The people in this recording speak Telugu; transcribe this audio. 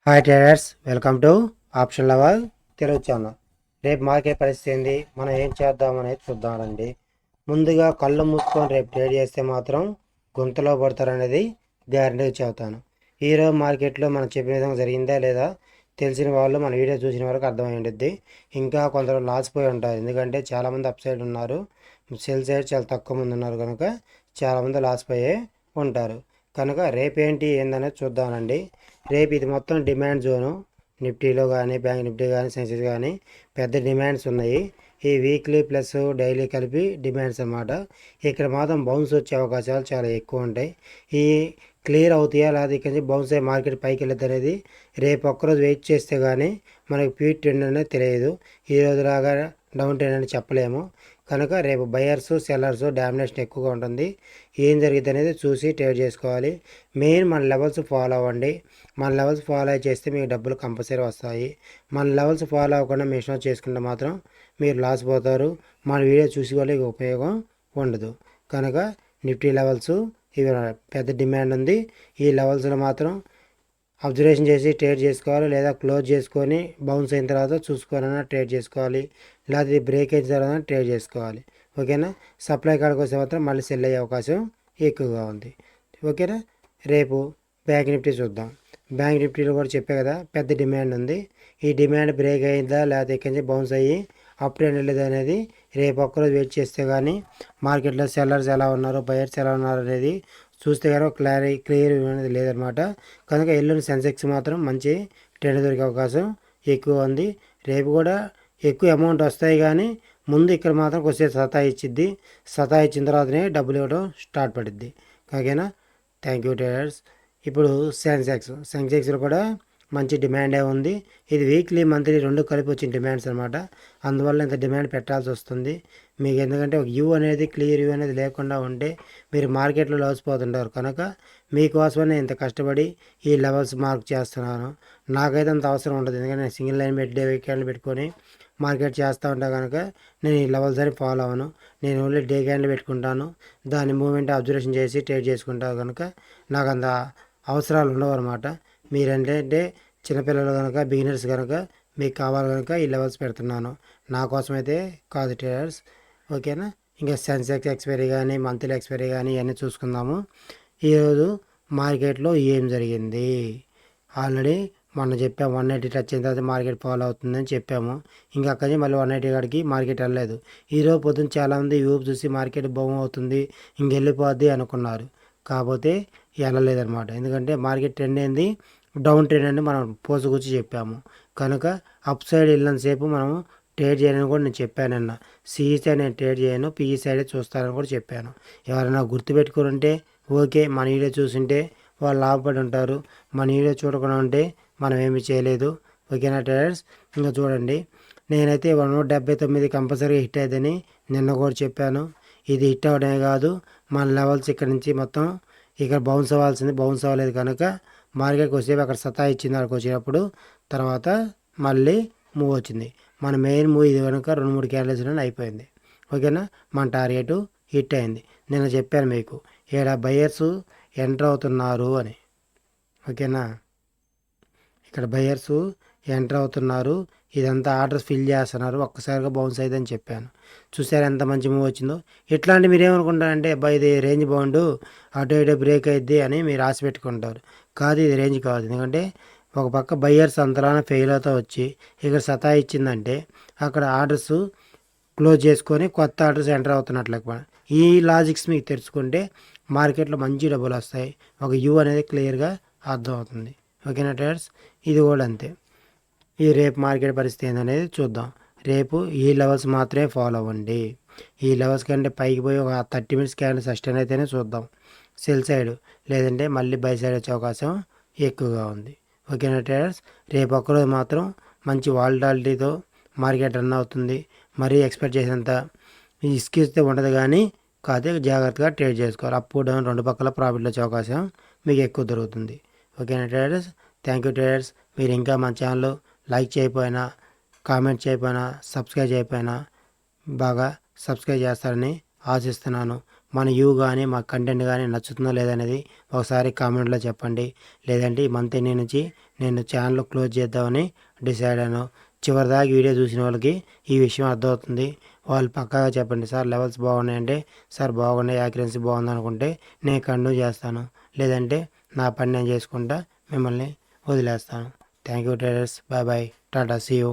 Hi traders, welcome to option lover Telugu channel. రేపు మార్కెట్ పరిస్థితి ఏంది, మనం ఏం చేద్దాం అనేది చూద్దామండి. ముందుగా కళ్ళు మూసుకొని రేపు ట్రేడ్ చేస్తే మాత్రం గుంతలో పడతారనేది గ్యారంటీ చెబుతాను. ఈరోజు మార్కెట్లో మనం చెప్పిన విధంగా జరిగిందా లేదా తెలిసిన వాళ్ళు మన వీడియో చూసిన వరకు అర్థమై ఉంటుంది. ఇంకా కొందరు లాస్ పోయి ఉంటారు, ఎందుకంటే చాలామంది అప్ సైడ్ ఉన్నారు, సెల్ సైడ్ చాలా తక్కువ మంది ఉన్నారు, కనుక చాలామంది లాస్ పోయే ఉంటారు. కనుక రేపేంటి ఏందనేది చూద్దామండి. రేపు ఇది మొత్తం డిమాండ్ జోను. నిఫ్టీలో కానీ బ్యాంక్ నిఫ్టీ కానీ సెన్సెక్స్ కానీ పెద్ద డిమాండ్స్ ఉన్నాయి. ఈ వీక్లీ ప్లస్ డైలీ కలిపి డిమాండ్స్ అన్నమాట. ఇక్కడ మాత్రం బౌన్స్ వచ్చే అవకాశాలు చాలా ఎక్కువ ఉంటాయి. ఈ క్లియర్ అవుతాయా లేదా ఇక్కడ నుంచి బౌన్స్ అయ్యి మార్కెట్ పైకి వెళ్ళదు అనేది రేపు ఒక్కరోజు వెయిట్ చేస్తే కానీ మనకి పీక్ ట్రెండ్ అనేది తెలియదు. ఈరోజులాగా డౌన్ ట్రెండ్ అని చెప్పలేము. కనుక రేపు బయర్స్ సెల్లర్స్ డామినేషన్ ఎక్కువగా ఉంటుంది. ఏం జరిగింది అనేది చూసి ట్రేడ్ చేసుకోవాలి. మెయిన్ మన లెవెల్స్ ఫాలో అవ్వండి. మన లెవెల్స్ ఫాలో చేస్తే మీకు డబ్బులు కంపల్సరీ వస్తాయి. మన లెవెల్స్ ఫాలో అవ్వకుండా మిషన్ చేసుకుంటే మాత్రం మీరు లాస్ పోతారు. మన వీడియో చూసి వాళ్ళకి ఉపయోగం ఉండదు. కనుక నిఫ్టీ లెవెల్స్ ఇవి పెద్ద డిమాండ్ ఉంది. ఈ లెవెల్స్లో మాత్రం అబ్జర్వేషన్ చేసి ట్రేడ్ చేసుకోవాలి, లేదా క్లోజ్ చేసుకొని బౌన్స్ అయిన తర్వాత చూసుకోవాలన్నా ట్రేడ్ చేసుకోవాలి, లేదా ఇది బ్రేక్ అయిన తర్వాత ట్రేడ్ చేసుకోవాలి. ఓకేనా. సప్లై కాడికి వస్తే మాత్రం మళ్ళీ సెల్ అయ్యే అవకాశం ఎక్కువగా ఉంది. ఓకేనా. రేపు బ్యాంక్ నిఫ్టీ చూద్దాం. బ్యాంక్ నిఫ్టీలో కూడా చెప్పే కదా పెద్ద డిమాండ్ ఉంది. ఈ డిమాండ్ బ్రేక్ అయిందా లేకపోతే ఇక్కడి నుంచి బౌన్స్ అయ్యి అప్ ట్రెండ్ వెళ్ళేది అనేది రేపు ఒక్కరోజు వెయిట్ చేస్తే కానీ మార్కెట్లో సెల్లర్స్ ఎలా ఉన్నారు బయర్స్ ఎలా ఉన్నారు అనేది చూస్తే కానీ క్లియర్ అనేది లేదనమాట. కనుక ఎల్లుండి సెన్సెక్స్ మాత్రం మంచి ట్రెండ్ దొరికే అవకాశం ఎక్కువ ఉంది. రేపు కూడా ఎక్కువ అమౌంట్ వస్తాయి, కానీ ముందు ఇక్కడ మాత్రం కొంచెం సతాయిచ్చిద్ది. సతాయిచ్చిన తర్వాతనే డబ్బులు ఇవ్వడం స్టార్ట్ పడుద్ది. ఓకేనా. Thank you traders. ఇప్పుడు సెన్సెక్స్లో కూడా మంచి డిమాండే ఉంది. ఇది వీక్లీ మంత్లీ రెండు కలిపి వచ్చిన డిమాండ్స్ అనమాట. అందువల్ల ఇంత డిమాండ్ పెట్టాల్సి వస్తుంది మీకు. ఎందుకంటే ఒక యూ అనేది క్లియర్ యూ అనేది లేకుండా ఉంటే మీరు మార్కెట్లో లోసిపోతుంటారు. కనుక మీకోసమనే ఇంత కష్టపడి ఈ లెవెల్స్ మార్క్ చేస్తున్నాను. నాకైతే అంత అవసరం ఉండదు, ఎందుకంటే నేను సింగిల్ లైన్ పెట్టి డే క్యాండిల్ పెట్టుకొని మార్కెట్ చేస్తూ ఉంటాను. కనుక నేను ఈ లెవెల్స్ అని ఫాలో అవ్వను. నేను ఓన్లీ డే క్యాండిల్ పెట్టుకుంటాను, దాని మూమెంట్ అబ్జర్వేషన్ చేసి ట్రేడ్ చేసుకుంటాను. కనుక నాకు అంత అవసరాలు ఉండవు అనమాట. మీరంటే చిన్నపిల్లలు కనుక బిగినర్స్ కనుక మీకు కావాలి కనుక ఈ లెవెల్స్ పెడుతున్నాను, నా కోసమైతే కాదు ట్రేడర్స్. ఓకేనా. ఇంకా సెన్సెక్స్ ఎక్స్పైరీ కానీ మంత్లీ ఎక్స్పైరీ కానీ ఇవన్నీ చూసుకుందాము. ఈరోజు మార్కెట్లో ఏం జరిగింది ఆల్రెడీ మొన్న చెప్పాము. 180 టచ్ అయిన తర్వాత మార్కెట్ ఫాలో అవుతుందని చెప్పాము. ఇంకా అక్కడి నుంచి మళ్ళీ 180 కాడికి మార్కెట్ వెళ్ళలేదు. ఈరోజు పొద్దున్న చాలామంది యూప్ చూసి మార్కెట్ బౌమ్ అవుతుంది ఇంకెళ్ళిపోద్ది అనుకున్నారు, కాకపోతే వెళ్ళలేదన్నమాట. ఎందుకంటే మార్కెట్ ట్రెండ్ ఏంది డౌన్ ట్రెండ్ అని మనం పోసుకొచ్చి చెప్పాము. కనుక అప్ సైడ్ వెళ్ళినంతసేపు మనం ట్రేడ్ చేయాలని కూడా నేను చెప్పానన్న. సిఈ సైడ్ నేను ట్రేడ్ చేయను, పిఈ సైడే చూస్తానని కూడా చెప్పాను. ఎవరైనా గుర్తుపెట్టుకుని ఉంటే ఓకే, మన వీడియో చూసింటే వాళ్ళు లాభపడి ఉంటారు. మన వీడియో చూడకుండా ఉంటే మనం ఏమి చేయలేదు. ఓకేనా ట్రేడర్స్. ఇంకా చూడండి, నేనైతే 179 కంపల్సరీ హిట్ అయ్యిందని నిన్న కూడా చెప్పాను. ఇది హిట్ అవ్వడమే కాదు, మన లెవెల్స్ ఇక్కడ నుంచి మొత్తం ఇక్కడ బౌన్స్ అవ్వాల్సింది బౌన్స్ అవ్వలేదు. కనుక మార్కెట్కి వచ్చేవి అక్కడ సతా ఇచ్చింది. అక్కడికి వచ్చినప్పుడు తర్వాత మళ్ళీ మూవ్ వచ్చింది. మన మెయిన్ మూవ్ ఇది కనుక 2-3 క్యాండిల్స్ అయిపోయింది. ఓకేనా. మన టార్గెట్ హిట్ అయింది. నేను చెప్పాను మీకు ఇక్కడ బయర్స్ ఎంటర్ అవుతున్నారు అని. ఓకేనా. ఇక్కడ బయర్స్ ఎంటర్ అవుతున్నారు, ఇదంతా ఆర్డర్స్ ఫిల్ చేస్తున్నారు, ఒక్కసారిగా బౌన్స్ అయిందని చెప్పాను. చూసారు ఎంత మంచి మూవ్ వచ్చిందో. ఇట్లాంటి మీరు ఏమనుకుంటారంటే అబ్బాయి ఇది రేంజ్ బాగుండు అటు ఇటు బ్రేక్ అయింది అని మీరు ఆశ పెట్టుకుంటారు. కాదు, ఇది రేంజ్ కాదు. ఎందుకంటే ఒక పక్క బయ్యర్స్ అంతలానే ఫెయిల్ అవుతా వచ్చి ఇక్కడ సతా ఇచ్చిందంటే అక్కడ ఆర్డర్స్ క్లోజ్ చేసుకొని కొత్త ఆర్డర్స్ ఎంటర్ అవుతున్నట్లు. ఈ లాజిక్స్ మీకు తెలుసుకుంటే మార్కెట్లో మంచి డబ్బులు వస్తాయి. ఒక యూ అనేది క్లియర్గా అర్థమవుతుంది. ఓకేనా ట్రేడర్స్. ఇది కూడా అంతే. ఈ రేపు మార్కెట్ పరిస్థితి ఏందనేది చూద్దాం. రేపు ఈ లెవెల్స్ మాత్రమే ఫాలో అవ్వండి. ఈ లెవెల్స్ కంటే పైకి పోయి ఒక 30 మినిట్స్ క్యాండిల్ సస్టైన్ అయితేనే చూద్దాం సెల్ సైడ్, లేదంటే మళ్ళీ బై సైడ్ వచ్చే అవకాశం ఎక్కువగా ఉంది. ఓకేనా ట్రేడర్స్. రేపు ఒక్కరోజు మాత్రం మంచి వాలటాలిటీతో మార్కెట్ రన్ అవుతుంది. మరీ ఎక్స్పెక్ట్ చేసినంత ఇస్తే ఉండదు, కానీ కాదే జాగ్రత్తగా ట్రేడ్ చేసుకోవాలి. అప్ డౌన్ రెండు పక్కల ప్రాఫిట్లు వచ్చే అవకాశం మీకు ఎక్కువ దొరుకుతుంది. ఓకేనా ట్రేడర్స్. Thank you traders. మీరు ఇంకా మన ఛానల్ లైక్ చేయకపోయినా కామెంట్ చేయకపోయినా సబ్స్క్రైబ్ చేయకపోయినా బాగా సబ్స్క్రైబ్ చేస్తారని ఆశిస్తున్నాను. మన వ్యూ కానీ మా కంటెంట్ కానీ నచ్చుతుందో లేదనేది ఒకసారి కామెంట్లో చెప్పండి. లేదంటే ఈ మంత్ ఎండింగ్ నుంచి నేను ఛానల్ క్లోజ్ చేద్దామని డిసైడ్ అయ్యాను. చివరిదాకా వీడియో చూసిన వాళ్ళకి ఈ విషయం అర్థమవుతుంది. వాళ్ళు పక్కాగా చెప్పండి, సార్ లెవెల్స్ బాగున్నాయంటే సార్ బాగున్నాయి, యాక్యురసీ బాగుంది అనుకుంటే నేను కంటిన్యూ చేస్తాను. లేదంటే నా పని నేను చేసుకుంటా మిమ్మల్ని వదిలేస్తాను. Thank you traders. Bye bye. Tata. See you.